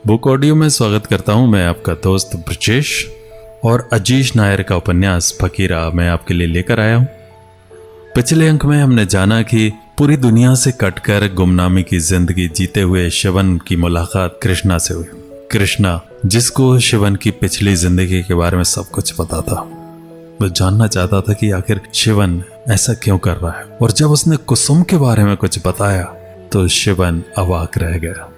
Book audio में स्वागत करता हूं मैं आपका दोस्त ब्रजेश और अजीश नायर का उपन्यास फकीरा मैं आपके लिए लेकर आया हूं। पिछले अंक में हमने जाना कि पूरी दुनिया से कटकर गुमनामी की जिंदगी जीते हुए शिवन की मुलाकात कृष्णा से हुई। कृष्णा जिसको शिवन की पिछली जिंदगी के बारे में सब कुछ पता था, वो जानना चाहता था कि आखिर शिवन ऐसा क्यों कर रहा है। और जब उसने कुसुम के बारे में कुछ बताया तो शिवन अवाक रह गया।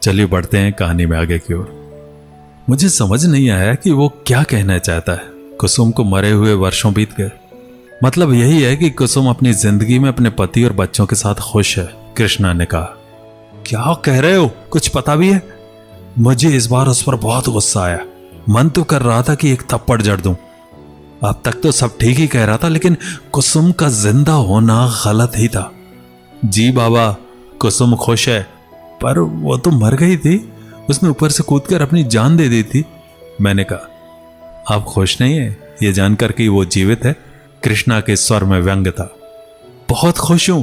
चलिए बढ़ते हैं कहानी में आगे की ओर। मुझे समझ नहीं आया कि वो क्या कहना चाहता है। कुसुम को मरे हुए वर्षों बीत गए, मतलब यही है कि कुसुम अपनी जिंदगी में अपने पति और बच्चों के साथ खुश है। कृष्णा ने कहा, क्या कह रहे हो, कुछ पता भी है? मुझे इस बार उस पर बहुत गुस्सा आया। मन तो कर रहा था कि एक थप्पड़ जड़ दूं। अब तक तो सब ठीक ही कह रहा था, लेकिन कुसुम का जिंदा होना गलत ही था। जी बाबा, कुसुम खुश है, पर वो तो मर गई थी। उसने ऊपर से कूदकर अपनी जान दे दी थी। मैंने कहा, आप खुश नहीं है ये जानकर कि वो जीवित है? कृष्णा के स्वर में व्यंग था। बहुत खुश हूं,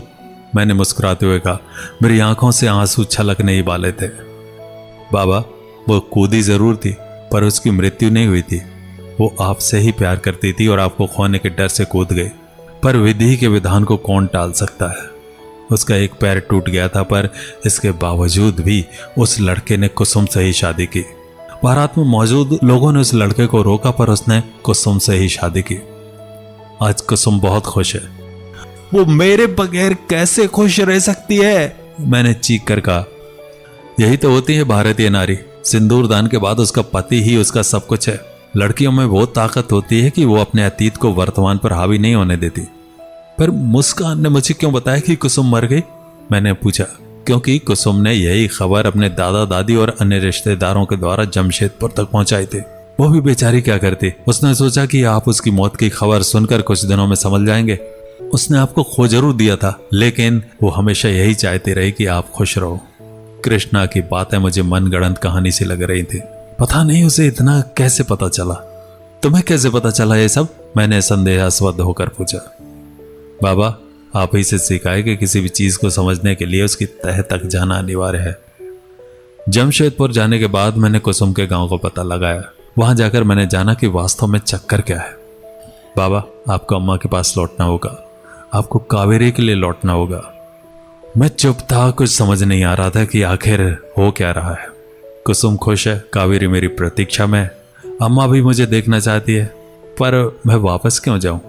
मैंने मुस्कुराते हुए कहा। मेरी आंखों से आंसू छलकने ही वाले थे। बाबा, वो कूदी जरूर थी, पर उसकी मृत्यु नहीं हुई थी। वो आपसे ही प्यार करती थी और आपको खोने के डर से कूद गई। पर विधि के विधान को कौन टाल सकता है? उसका एक पैर टूट गया था, पर इसके बावजूद भी उस लड़के ने कुसुम से ही शादी की। बारात में मौजूद लोगों ने उस लड़के को रोका, पर उसने कुसुम से ही शादी की। आज कुसुम बहुत खुश है। वो मेरे बगैर कैसे खुश रह सकती है? मैंने चीख कर कहा। यही तो होती है भारतीय नारी। सिंदूर दान के बाद उसका पति ही उसका सब कुछ है। लड़कियों में वो ताकत होती है कि वो अपने अतीत को वर्तमान पर हावी नहीं होने देती। पर मुस्कान ने मुझे क्यों बताया कि कुसुम मर गई? मैंने पूछा। क्योंकि कुसुम ने यही खबर अपने दादा दादी और अन्य रिश्तेदारों के द्वारा जमशेदपुर तक पहुंचाई थी। वो भी बेचारी क्या करती? उसने सोचा कि आप उसकी मौत की खबर सुनकर कुछ दिनों में समझ जाएंगे। उसने आपको खो जरूर दिया था, लेकिन वो हमेशा यही चाहती रही कि आप खुश रहो। कृष्णा की बातें मुझे मनगढ़ंत कहानी सी लग रही थी। पता नहीं उसे इतना कैसे पता चला। तुम्हें कैसे पता चला ये सब? मैंने संदेहास्पद होकर पूछा। बाबा, आप ही से सीखा है कि किसी भी चीज को समझने के लिए उसकी तह तक जाना अनिवार्य है। जमशेदपुर जाने के बाद मैंने कुसुम के गांव को पता लगाया। वहां जाकर मैंने जाना कि वास्तव में चक्कर क्या है। बाबा, आपको अम्मा के पास लौटना होगा। आपको कावेरी के लिए लौटना होगा। मैं चुप था, कुछ समझ नहीं आ रहा था कि आखिर हो क्या रहा है। कुसुम खुश है, कावेरी मेरी प्रतीक्षा में, अम्मा भी मुझे देखना चाहती है, पर मैं वापस क्यों जाऊं?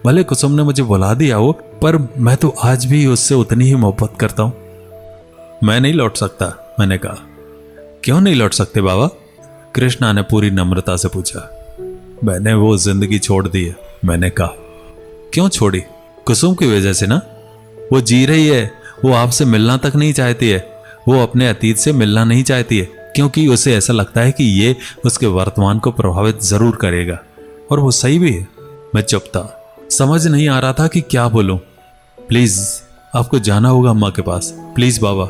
भले कुसुम ने मुझे बुला दिया हो, पर मैं तो आज भी उससे उतनी ही मोहब्बत करता हूं। मैं नहीं लौट सकता, मैंने कहा। क्यों नहीं लौट सकते बाबा? कृष्णा ने पूरी नम्रता से पूछा। मैंने वो जिंदगी छोड़ दी है, मैंने कहा। क्यों छोड़ी? कुसुम की वजह से ना। वो जी रही है, वो आपसे मिलना तक नहीं चाहती है। वो अपने अतीत से मिलना नहीं चाहती है, क्योंकि उसे ऐसा लगता है कि ये उसके वर्तमान को प्रभावित जरूर करेगा। और वो सही भी है। मैं चुप था, समझ नहीं आ रहा था कि क्या बोलूं। प्लीज, आपको जाना होगा अम्मा के पास, प्लीज बाबा,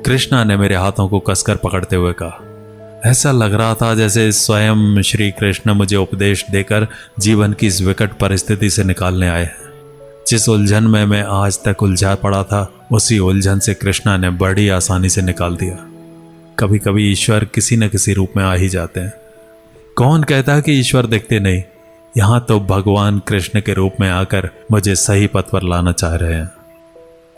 कृष्णा ने मेरे हाथों को कसकर पकड़ते हुए कहा। ऐसा लग रहा था जैसे स्वयं श्री कृष्ण मुझे उपदेश देकर जीवन की इस विकट परिस्थिति से निकालने आए हैं। जिस उलझन में मैं आज तक उलझा पड़ा था, उसी उलझन से कृष्णा ने बड़ी आसानी से निकाल दिया। कभी कभी ईश्वर किसी न किसी रूप में आ ही जाते हैं। कौन कहता है कि ईश्वर दिखते नहीं? यहां तो भगवान कृष्ण के रूप में आकर मुझे सही पथ पर लाना चाह रहे हैं।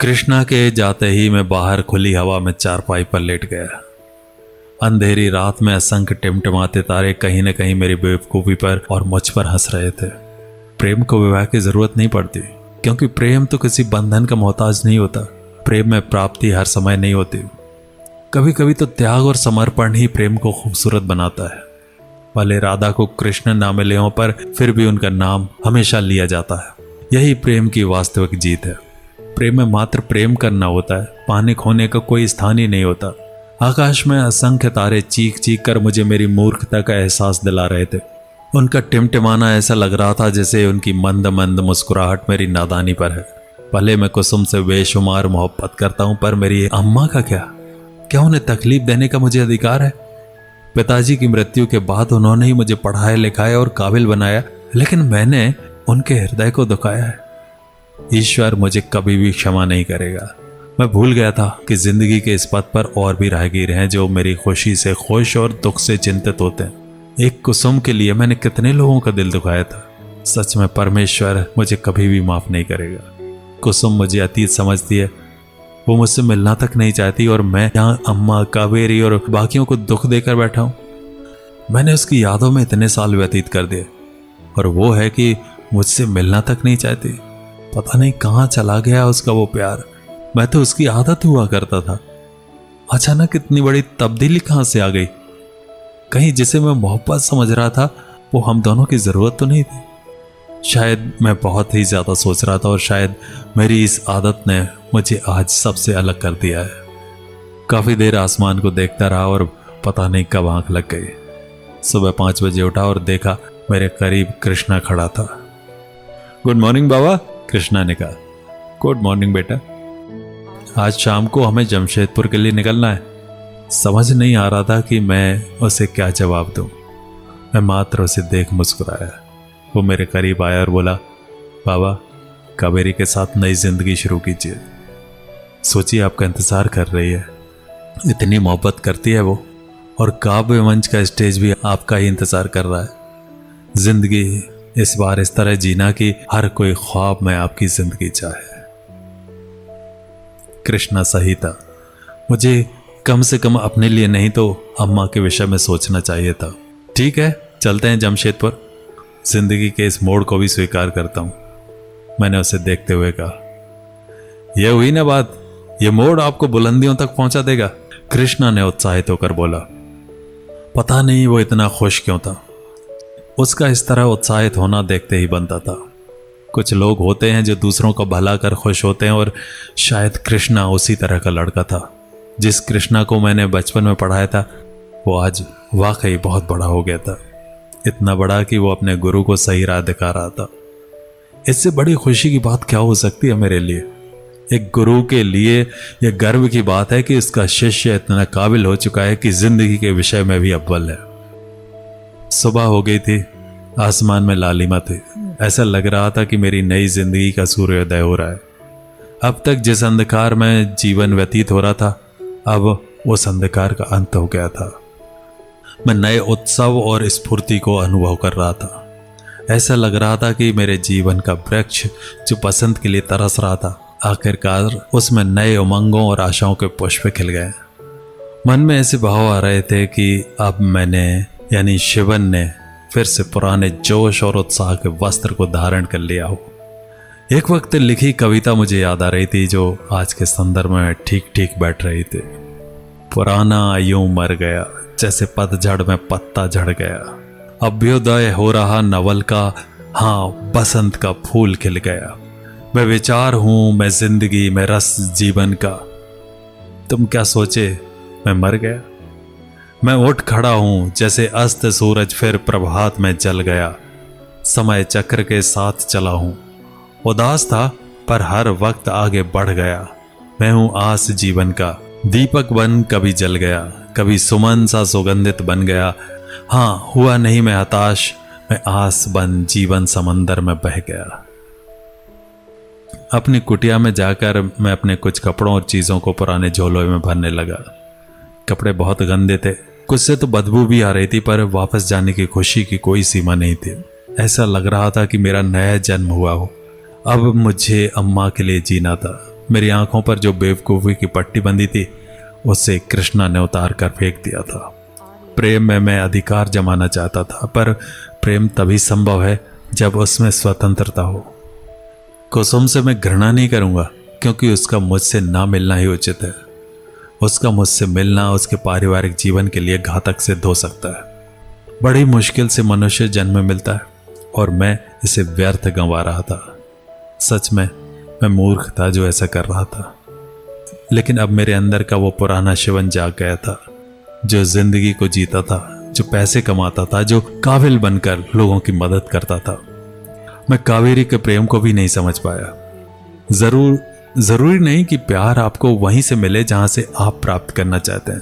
कृष्णा के जाते ही मैं बाहर खुली हवा में चारपाई पर लेट गया। अंधेरी रात में असंख्य टिमटिमाते तारे कहीं न कहीं मेरी बेवकूफी पर और मुझ पर हंस रहे थे। प्रेम को विवाह की जरूरत नहीं पड़ती, क्योंकि प्रेम तो किसी बंधन का मोहताज नहीं होता। प्रेम में प्राप्ति हर समय नहीं होती। कभी कभी तो त्याग और समर्पण ही प्रेम को खूबसूरत बनाता है। भले राधा को कृष्ण ना मिले हों, पर फिर भी उनका नाम हमेशा लिया जाता है। यही प्रेम की वास्तविक जीत है। प्रेम में मात्र प्रेम करना होता है, पाने खोने का कोई स्थान ही नहीं होता। आकाश में असंख्य तारे चीख चीख कर मुझे मेरी मूर्खता का एहसास दिला रहे थे। उनका टिमटिमाना ऐसा लग रहा था जैसे उनकी मंद मंद मुस्कुराहट मेरी नादानी पर है। भले मैं कुसुम से बेशुमार मोहब्बत करता हूं, पर मेरी अम्मा का क्या उन्हें तकलीफ देने का मुझे अधिकार है? पिताजी की मृत्यु के बाद उन्होंने ही मुझे पढ़ाया लिखाया और काबिल बनाया, लेकिन मैंने उनके हृदय को दुखाया है। ईश्वर मुझे कभी भी क्षमा नहीं करेगा। मैं भूल गया था कि जिंदगी के इस पथ पर और भी राहगीर हैं जो मेरी खुशी से खुश और दुख से चिंतित होते हैं। एक कुसुम के लिए मैंने कितने लोगों का दिल दुखाया था। सच में परमेश्वर मुझे कभी भी माफ नहीं करेगा। कुसुम मुझे अतीत समझती है, वो मुझसे मिलना तक नहीं चाहती और मैं यहाँ अम्मा, कावेरी और बाकियों को दुख देकर बैठा हूँ। मैंने उसकी यादों में इतने साल व्यतीत कर दिए और वो है कि मुझसे मिलना तक नहीं चाहती। पता नहीं कहाँ चला गया उसका वो प्यार। मैं तो उसकी आदत हुआ करता था, अचानक इतनी बड़ी तब्दीली कहाँ से आ गई? कहीं जिसे मैं मोहब्बत समझ रहा था वो हम दोनों की जरूरत तो नहीं थी। शायद मैं बहुत ही ज्यादा सोच रहा था और शायद मेरी इस आदत ने मुझे आज सबसे अलग कर दिया है। काफी देर आसमान को देखता रहा और पता नहीं कब आंख लग गई। सुबह 5 बजे उठा और देखा मेरे करीब कृष्णा खड़ा था। गुड मॉर्निंग बाबा, कृष्णा ने कहा। गुड मॉर्निंग बेटा। आज शाम को हमें जमशेदपुर के लिए निकलना है। समझ नहीं आ रहा था कि मैं उसे क्या जवाब दूं। मैं मात्र उसे देख मुस्कुराया। वो मेरे करीब आया और बोला, बाबा कावेरी के साथ नई जिंदगी शुरू कीजिए। सोचिए आपका इंतजार कर रही है। इतनी मोहब्बत करती है वो, और काव्य मंच का स्टेज भी आपका ही इंतजार कर रहा है। जिंदगी इस बार इस तरह जीना कि हर कोई ख्वाब में आपकी जिंदगी चाहे। कृष्णा सही था। मुझे कम से कम अपने लिए नहीं तो अम्मा के विषय में सोचना चाहिए था। ठीक है, चलते हैं जमशेदपुर। जिंदगी के इस मोड़ को भी स्वीकार करता हूं, मैंने उसे देखते हुए कहा। यह हुई ना बात, यह मोड़ आपको बुलंदियों तक पहुंचा देगा, कृष्णा ने उत्साहित होकर बोला। पता नहीं वो इतना खुश क्यों था। उसका इस तरह उत्साहित होना देखते ही बनता था। कुछ लोग होते हैं जो दूसरों का भला कर खुश होते हैं, और शायद कृष्णा उसी तरह का लड़का था। जिस कृष्णा को मैंने बचपन में पढ़ाया था वो आज वाकई बहुत बड़ा हो गया था। इतना बड़ा कि वो अपने गुरु को सही राह दिखा रहा था। इससे बड़ी खुशी की बात क्या हो सकती है मेरे लिए? एक गुरु के लिए यह गर्व की बात है कि उसका शिष्य इतना काबिल हो चुका है कि जिंदगी के विषय में भी अव्वल है। सुबह हो गई थी, आसमान में लालिमा थी। ऐसा लग रहा था कि मेरी नई जिंदगी का सूर्योदय हो रहा है। अब तक जिस अंधकार में जीवन व्यतीत हो रहा था, अब उस अंधकार का अंत हो गया था। मैं नए उत्सव और स्फूर्ति को अनुभव कर रहा था। ऐसा लग रहा था कि मेरे जीवन का वृक्ष जो बसंत के लिए तरस रहा था, आखिरकार उसमें नए उमंगों और आशाओं के पुष्प खिल गए। मन में ऐसे भाव आ रहे थे कि अब मैंने यानी शिवन ने फिर से पुराने जोश और उत्साह के वस्त्र को धारण कर लिया हो। एक वक्त लिखी कविता मुझे याद आ रही थी जो आज के संदर्भ में ठीक ठीक बैठ रही थी। पुराना यूं मर गया जैसे पतझड़ में पत्ता झड़ गया, अभ्युदय हो रहा नवल का, हाँ बसंत का फूल खिल गया। मैं विचार हूं, मैं जिंदगी, मैं रस जीवन का। तुम क्या सोचे मैं मर गया? मैं उठ खड़ा हूं जैसे अस्त सूरज फिर प्रभात में जल गया। समय चक्र के साथ चला हूं, उदास था पर हर वक्त आगे बढ़ गया। मैं हूं आस जीवन का, दीपक बन कभी जल गया, कभी सुमन सा सुगंधित बन गया। हाँ हुआ नहीं मैं हताश, मैं आस बन जीवन समंदर में बह गया। अपनी कुटिया में जाकर मैं अपने कुछ कपड़ों और चीजों को पुराने झोलों में भरने लगा। कपड़े बहुत गंदे थे, कुछ से तो बदबू भी आ रही थी, पर वापस जाने की खुशी की कोई सीमा नहीं थी। ऐसा लग रहा था कि मेरा नया जन्म हुआ हो। अब मुझे अम्मा के लिए जीना था। मेरी आंखों पर जो बेवकूफ़ी की पट्टी बंधी थी उसे कृष्णा ने उतार कर फेंक दिया था। प्रेम में मैं अधिकार जमाना चाहता था, पर प्रेम तभी संभव है जब उसमें स्वतंत्रता हो। कुसुम से मैं घृणा नहीं करूंगा क्योंकि उसका मुझसे ना मिलना ही उचित है। उसका मुझसे मिलना उसके पारिवारिक जीवन के लिए घातक सिद्ध हो सकता है। बड़ी मुश्किल से मनुष्य जन्म मिलता है और मैं इसे व्यर्थ गंवा रहा था। सच में मैं मूर्ख था जो ऐसा कर रहा था। लेकिन अब मेरे अंदर का वो पुराना शिवन जाग गया था, जो जिंदगी को जीता था, जो पैसे कमाता था, जो काबिल बनकर लोगों की मदद करता था। मैं कावेरी के प्रेम को भी नहीं समझ पाया। जरूरी नहीं कि प्यार आपको वहीं से मिले जहां से आप प्राप्त करना चाहते हैं।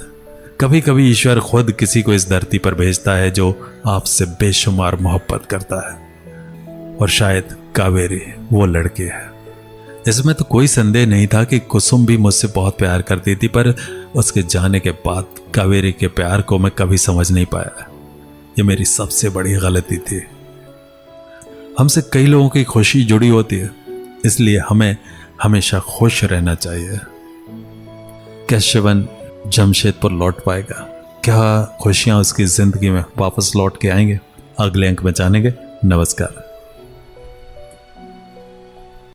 कभी कभी ईश्वर खुद किसी को इस धरती पर भेजता है जो आपसे बेशुमार मोहब्बत करता है, और शायद कावेरी वो लड़की है इसमें तो कोई संदेह नहीं था कि कुसुम भी मुझसे बहुत प्यार करती थी, पर उसके जाने के बाद कावेरी के प्यार को मैं कभी समझ नहीं पाया। ये मेरी सबसे बड़ी गलती थी। हमसे कई लोगों की खुशी जुड़ी होती है, इसलिए हमें हमेशा खुश रहना चाहिए। क्या शिवन जमशेदपुर लौट पाएगा? क्या खुशियां उसकी जिंदगी में वापस लौट के आएंगे? अगले अंक में जानेंगे। नमस्कार।